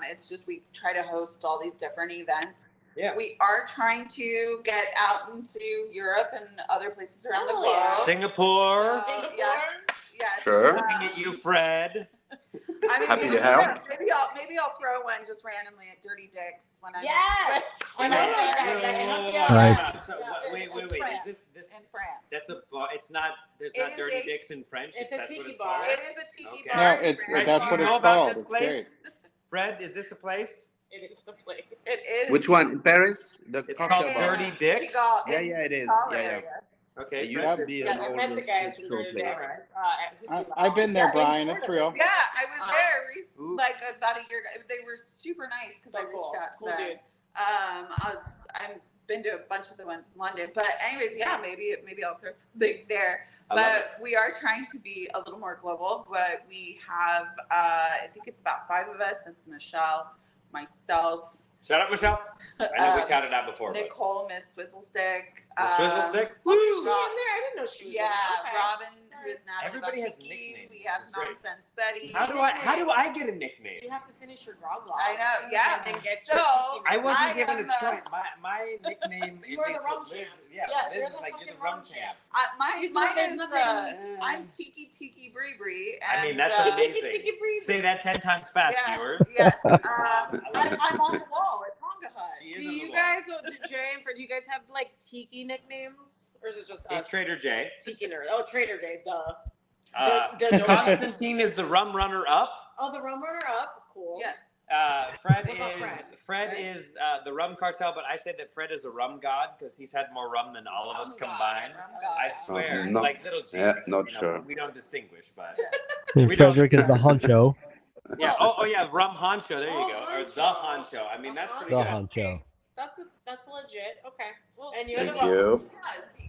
It's just we try to host all these different events. Yeah. We are trying to get out into Europe and other places around the Oh, globe. yeah. Singapore. So, yes. Sure. Looking at you, Fred. I mean, Happy to help. Maybe I'll throw one just randomly at Dirty Dicks when I'm Yes! I know that. Nice. So, wait. Is this? in France. That's a bar. It's not. There's It not is dirty a- dicks in French. it's a That's what tiki it's bar. called. It is a tiki Okay. bar. No, in it's France. that's Do what you it's know about called. this It's place? great. Fred, is this a place? It is the place. It is. Which one? In Paris? The It's cocktail called bar. Dirty Dicks. Yeah, it is. Collar Yeah. area. Okay. It Fred, used to be Yeah, an I old met the guys from show Dirty place. Dicks. I've been there, Yeah, in Brian. It's Florida. real. Yeah, I was there Ooh. like about a year ago. They were super nice because So I reached cool. out to Cool them. dudes. I've been to a bunch of the ones in London, but anyways, yeah, maybe I'll throw something there. I love But we are trying to be a little more global. But we have, I think it's about 5 of us. It's Michelle, myself, Shout out, Michelle. I know we shouted out before. but- Nicole, Miss Swizzlestick. The Swizzle Stick? Oh, was she in there? I didn't know she was Yeah, in there. Okay. Robin, who is Natalie Everybody has Batiki. nicknames, We which have is great. Nonsense Betty. How do I get a nickname? You have to finish your grog log. I know, yeah. And then get So, your tiki I wasn't I given a am, choice. My nickname You is are the rum Liz. champ. Yeah, Yeah, Liz you're is the like you're the fucking rum rum champ. Mine He's is, not- there's nothing- I'm Tiki Bree Bree. I mean, and, that's amazing. Tiki breeze. Say that 10 times fast, Yeah, viewers. yes. love I'm on the wall at Tonga Hut. She is Do on the you wall. guys, Jay and Fred, do you guys have like tiki nicknames? Or is it just He's us? Trader J. Tiki nerd. Oh, Trader J, duh. Constantine is the rum runner up. Oh, the rum runner up. Cool. Yes. Fred What about is Fred? Fred is the Rum Cartel, but I say that Fred is a rum god because he's had more rum than all of us Rum god, combined. Rum god. I swear, not- like little G. yeah, not sure. We don't distinguish, but And We don't- Frederick is the honcho. yeah. Oh yeah, rum honcho. There you Oh, go, or honcho. the honcho. I mean, that's pretty The good. honcho. That's legit. Okay. Well, And you're Thank the rum. you.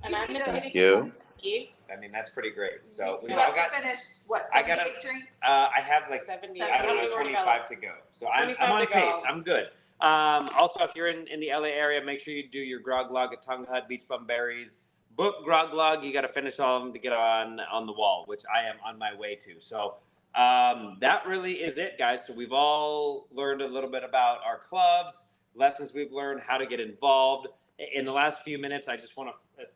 And I'm Miss Thank Kitty you. Tiki. I mean, that's pretty great. So we You all have got. to finish, what, I gotta- 78 drinks? I have like 70. I don't know, How many 25 to go. So I'm 25 on to go. pace. I'm good. Also, if you're in the LA area, make sure you do your grog log at Tonga Hut, Beach Bum Berries. Book grog log. You got to finish all of them to get on the wall, which I am on my way to. So that really is it, guys. So we've all learned a little bit about our clubs, lessons we've learned, how to get involved. In the last few minutes, I just want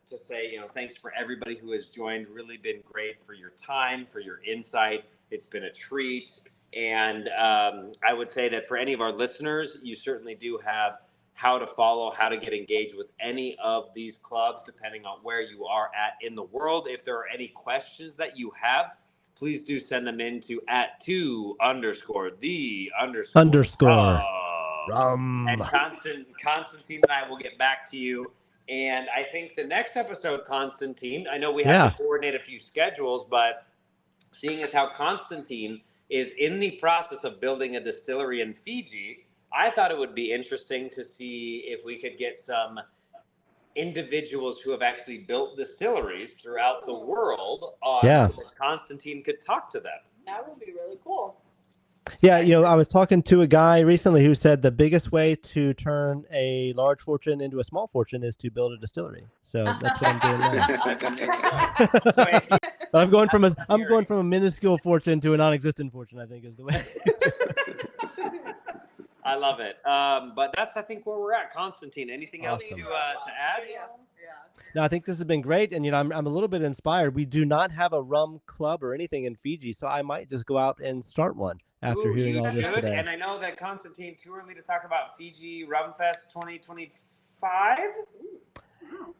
to say, thanks for everybody who has joined. Really been great for your time, for your insight. It's been a treat. And I would say that for any of our listeners, you certainly do have how to follow, how to get engaged with any of these clubs, depending on where you are at in the world. If there are any questions that you have, please do send them in to @2_the_rum. Rum. And Constantine and I will get back to you. And I think the next episode, Constantine, I know we have to coordinate a few schedules, but seeing as how Constantine is in the process of building a distillery in Fiji, I thought it would be interesting to see if we could get some individuals who have actually built distilleries throughout the world on so that Constantine could talk to them. That would be really cool. Yeah, I was talking to a guy recently who said the biggest way to turn a large fortune into a small fortune is to build a distillery. So that's what I'm doing now. I'm going from a minuscule fortune to a non-existent fortune, I think is the way. I love it. But that's, I think, where we're at. Constantine, anything else to add? Yeah. No, I think this has been great, and I'm a little bit inspired. We do not have a rum club or anything in Fiji, so I might just go out and start one after hearing all this today. And I know that Constantine, too early to talk about Fiji Rum Fest 2025.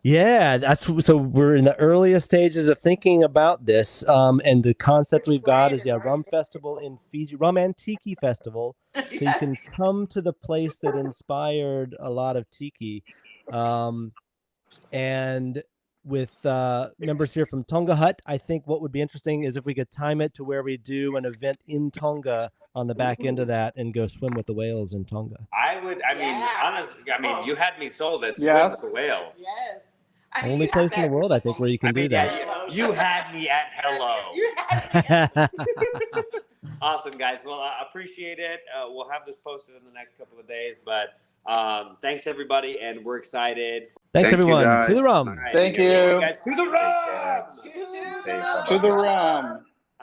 Yeah, so we're in the earliest stages of thinking about this, and the concept we've got is Rum Festival in Fiji, Rum and Tiki Festival. So you can come to the place that inspired a lot of tiki, and with members here from Tonga Hut, I think what would be interesting is if we could time it to where we do an event in Tonga on the back end of that and go swim with the whales in Tonga. Honestly, you had me sold at swim with the whales. Yes. Only place in the world, I think, where you can do that. Yeah, you had me at hello. Awesome, guys. Well, I appreciate it. We'll have this posted in the next couple of days, but thanks, everybody, and we're excited. Thanks, everyone. To the rum. Thank you. Guys, to the rum! To the rum.